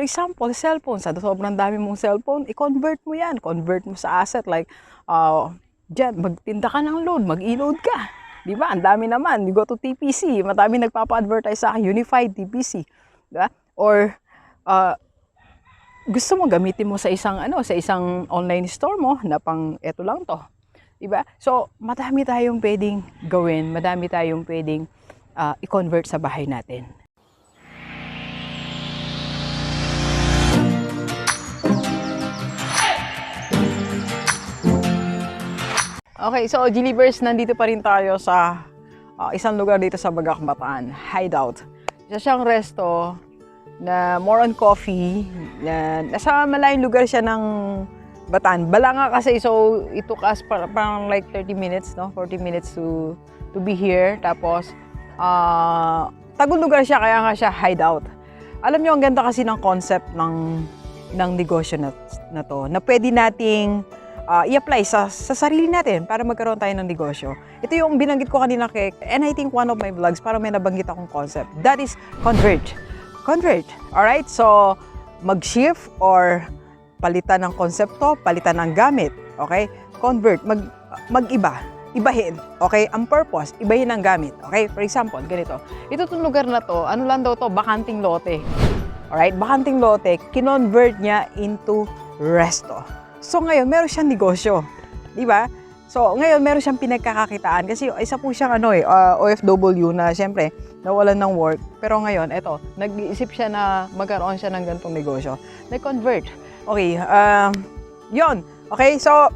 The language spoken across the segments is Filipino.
example, cellphone. Sa sobrang dami mong cellphone, i-convert mo yan. Convert mo sa asset like, dyan, magtinda ka ng load, mag-i-load ka. Di ba? Ang dami naman. You go to TPC, madami nagpapa-advertise sa akin, Unified TPC. Di ba? Or, gusto mo gamitin mo sa isang online store mo na pang eto lang to. Di ba? So, madami tayong pwedeng gawin, madami tayong pwedeng i-convert sa bahay natin. Okay, so Gilibers, nandito pa rin tayo sa isang lugar dito sa Bagay, Bataan, Hideout. Isa siyang resto na more on coffee, na nasa malayong lugar siya ng Bataan. Balanga kasi, so it took us parang like 30 minutes, no? 40 minutes to be here. Tapos, tagong lugar siya, kaya nga siya Hideout. Alam niyo, ang ganda kasi ng concept ng negosyo na to, na pwede nating i-apply sa sarili natin para magkaroon tayo ng negosyo. Ito yung binanggit ko kanina and I think one of my vlogs, parang may nabanggit akong concept. That is convert. Convert. Alright? So, mag-shift or palitan ng konsepto, palitan ng gamit. Okay? Convert. Mag-iba. Ibahin. Okay? Ang purpose, ibahin ang gamit. Okay? For example, ganito. Ito itong lugar na to, ano lang daw to? Bakanting lote. Alright? Bakanting lote, kinonvert niya into resto. So ngayon, meron siyang negosyo. Di ba? So ngayon, meron siyang pinagkakakitaan. Kasi isa po siyang OFW na siyempre, nawalan ng work. Pero ngayon, eto, nag-iisip siya na magkaroon siya ng ganitong negosyo. Nag-convert. Okay, yon. Okay, so,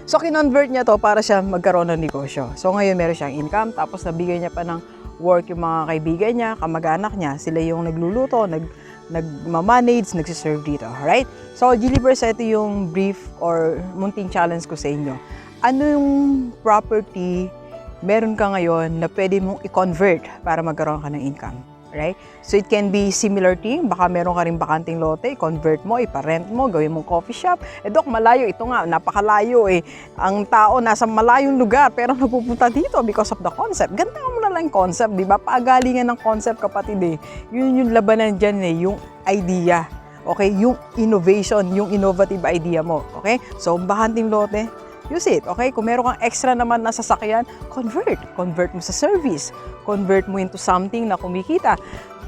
so kinonvert niya to para siya magkaroon ng negosyo. So ngayon, meron siyang income. Tapos nabigay niya pa ng work yung mga kaibigan niya, kamag-anak niya. Sila yung nagluluto, nagmamanage, nagsiserve dito. Alright? So, Gilibers, ito yung brief or munting challenge ko sa inyo. Ano yung property meron ka ngayon na pwede mong i-convert para magkaroon ka ng income? Right? So, it can be similar thing. Baka meron ka rin bakanting lote, i-convert mo, iparent mo, gawin mong coffee shop. Dok, malayo. Ito nga, napakalayo eh. Ang tao nasa malayong lugar pero napupunta dito because of the concept. Ganda mo na lang concept, di ba? Paagalingan ng concept, kapatid eh. Yun yung labanan dyan eh, yung idea. Okay? Yung innovation, yung innovative idea mo. Okay? So, bakanting lote, use it, okay? Kung meron kang extra naman na sasakyan, convert. Convert mo sa service. Convert mo into something na kumikita.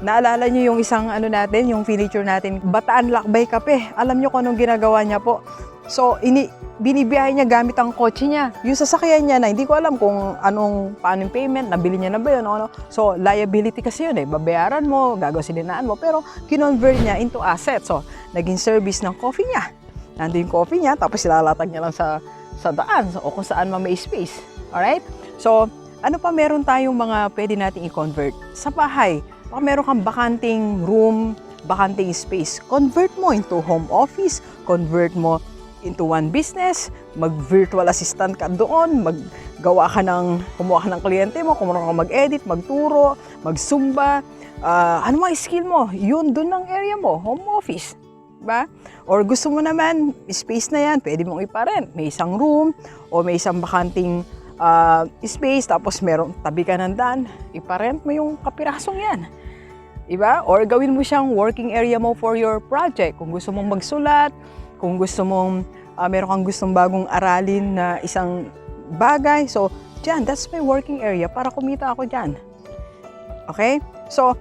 Naalala nyo yung isang natin, yung feature natin, Bataan Lakbay Kape. Alam nyo kung anong ginagawa niya po. So, binibiyahe niya gamit ang kotse niya. Yung sasakyan niya na, hindi ko alam kung paano yung payment, nabili niya na ba yun, ano? So, liability kasi yun eh. Babayaran mo, gagasolinaan mo, pero kinonvert niya into asset. So, naging service ng coffee niya. Nandun yung coffee niya, tapos ilalatag niya lang sa daan o kung saan may space. Alright? So, ano pa meron tayong mga pwede nating i-convert? Sa bahay, baka meron kang bakanting room, bakanting space. Convert mo into home office, convert mo into one business, mag-virtual assistant ka doon, kumuha ka ng kliyente mo, kung meron ka mag-edit, magturo, mag-zumba, ano mga skill mo, yun doon ng area mo, home office. Diba? Or gusto mo naman, space na yan, pwede mong iparent. May isang room o may isang bakanting space, tapos meron tabi ka ng daan, iparent mo yung kapirasong yan. Diba? Or gawin mo siyang working area mo for your project. Kung gusto mong magsulat, kung gusto mong, meron kang gustong bagong aralin na isang bagay. So, dyan, that's my working area para kumita ako dyan. Okay? So,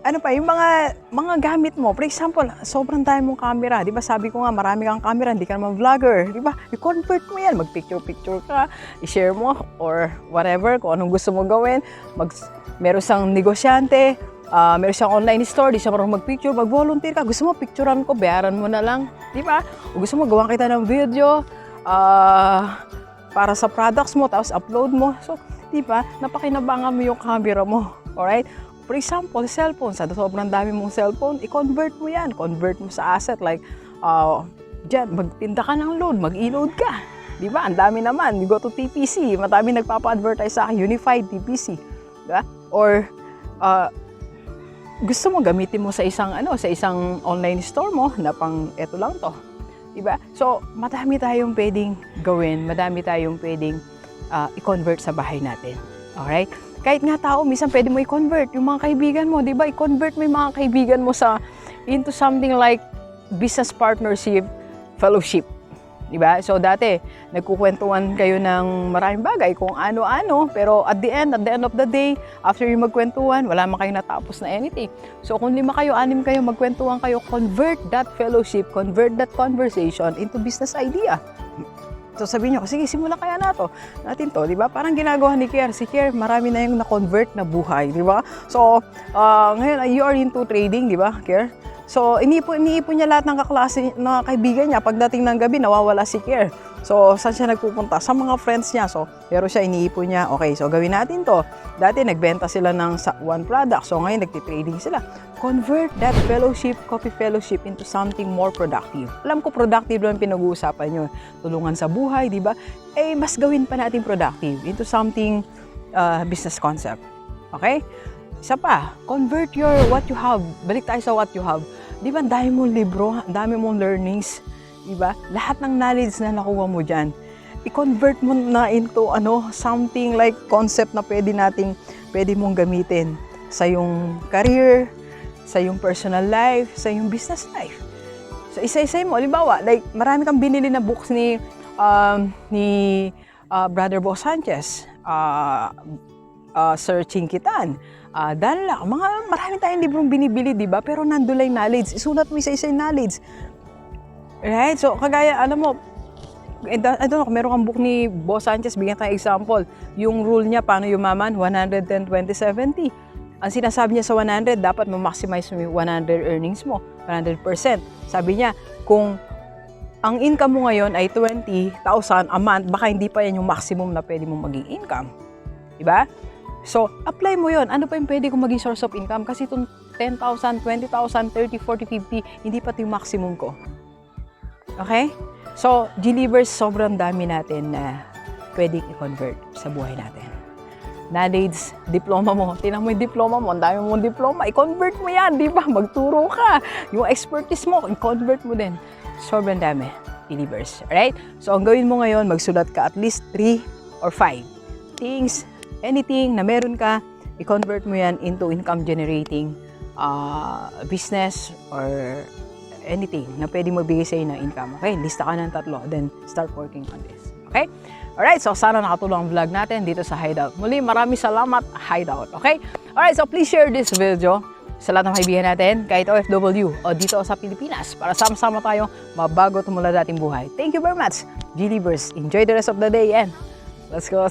ano pa, yung mga gamit mo. For example, sobrang dami mong camera. Di ba sabi ko nga, marami kang camera, hindi ka naman vlogger. Di ba? I-convert mo yan. Mag-picture-picture ka, i-share mo, or whatever, kung anong gusto mo gawin. Meron siyang negosyante, meron siyang online store, di siya marunong mag-picture, mag-volunteer ka. Gusto mo, picturean ko, bayaran mo na lang. Di ba? O gusto mo, gawan kita ng video para sa products mo, tapos upload mo. So, di ba? Napakinabangan mo yung camera mo. Alright? For example, cellphone. Sa sobrang dami mong cellphone, i-convert mo yan. Convert mo sa asset like, dyan, magtinda ka ng load, mag-i-load ka. Di ba? Ang dami naman. You go to TPC, madami nagpapa-advertise sa akin, Unified TPC. Diba? Or, gusto mo gamitin mo sa isang online store mo na pang eto lang to. Diba? So, madami tayong pwedeng gawin, madami tayong pwedeng i-convert sa bahay natin. Alright? Kahit nga tao, minsan pwede mo i-convert yung mga kaibigan mo, di ba? I-convert mo yung mga kaibigan mo sa into something like business partnership, fellowship. Diba? So dati, nagkukwentuhan kayo ng maraming bagay kung ano-ano, pero at the end of the day, after yung magkwentuhan, wala man kayo natapos na anything. So kung 5 kayo, 6 kayo, magkwentuhan kayo, convert that fellowship, convert that conversation into business idea. So sabihin nyo, sige, simulan kaya natin to, di ba? Parang ginagawa ni Kier. Si Kier, marami na yung na-convert na buhay, di ba? So, ngayon, you are into trading, di ba, Kier? So, iniipon niya lahat ng kaklase, ng kaibigan niya. Pagdating ng gabi, nawawala si Kier. So, saan siya nagpupunta? Sa mga friends niya. So, pero siya iniipon niya. Okay, so gawin natin to. Dati, nagbenta sila ng one product. So, ngayon, nagtitrading sila. Convert that fellowship, coffee fellowship into something more productive. Alam ko, productive lang pinag-uusapan nyo. Tulungan sa buhay, di ba? Eh, mas gawin pa natin productive into something business concept. Okay? Isa pa, convert what you have. Balik tayo sa what you have. Di ba, dami mong libro, dami mong learnings. Di ba? Lahat ng knowledge na nakuha mo dyan, i-convert mo na into something like concept na pwede mong gamitin sa yung career, sa yung personal life, sa yung business life. So, isa-isa mo. Halimbawa, like, marami kang binili na books ni Brother Bo Sanchez, Searching Kitan, Danla, marami tayong librong binibili, di ba? Pero nandun lang knowledge. Isulat mo isa-isa yung knowledge. Right? So, kagaya, alam mo, I don't know, meron kang book ni Bo Sanchez, bigyan tayong example. Yung rule niya, paano yumaman? 110, 20, 70. Ang sinasabi niya sa 100, dapat ma-maximize mo yung 100 earnings mo, 100%. Sabi niya, kung ang income mo ngayon ay 20,000 a month, baka hindi pa yan yung maximum na pwede mong maging income. Diba? So, apply mo yon. Ano pa yung pwede kong maging source of income? Kasi itong 10,000, 20,000, 30, 40, 50, hindi pa ito yung maximum ko. Okay? So, G-Livers, sobrang dami natin na pwedeng i-convert sa buhay natin. Knowledge, diploma mo. Tingnan mo yung diploma mo. Ang dami mong diploma. I-convert mo yan, di ba? Magturo ka. Yung expertise mo, i-convert mo din. Sobrang dami, G-Livers. Alright? So, ang gawin mo ngayon, magsulat ka at least 3 or 5 things, anything na meron ka, i-convert mo yan into income generating business or anything na pwede magbigay sa'yo ng income. Okay? Lista ka ng 3, then start working on this. Okay? Alright, so sana nakatulong ang vlog natin dito sa Hideout. Muli, maraming salamat, Hideout. Okay? Alright, so please share this video sa lahat ng kaibigan natin, kahit OFW o dito sa Pilipinas, para sama-sama tayo mabago tumula dating buhay. Thank you very much, G-Livers. Enjoy the rest of the day and let's go.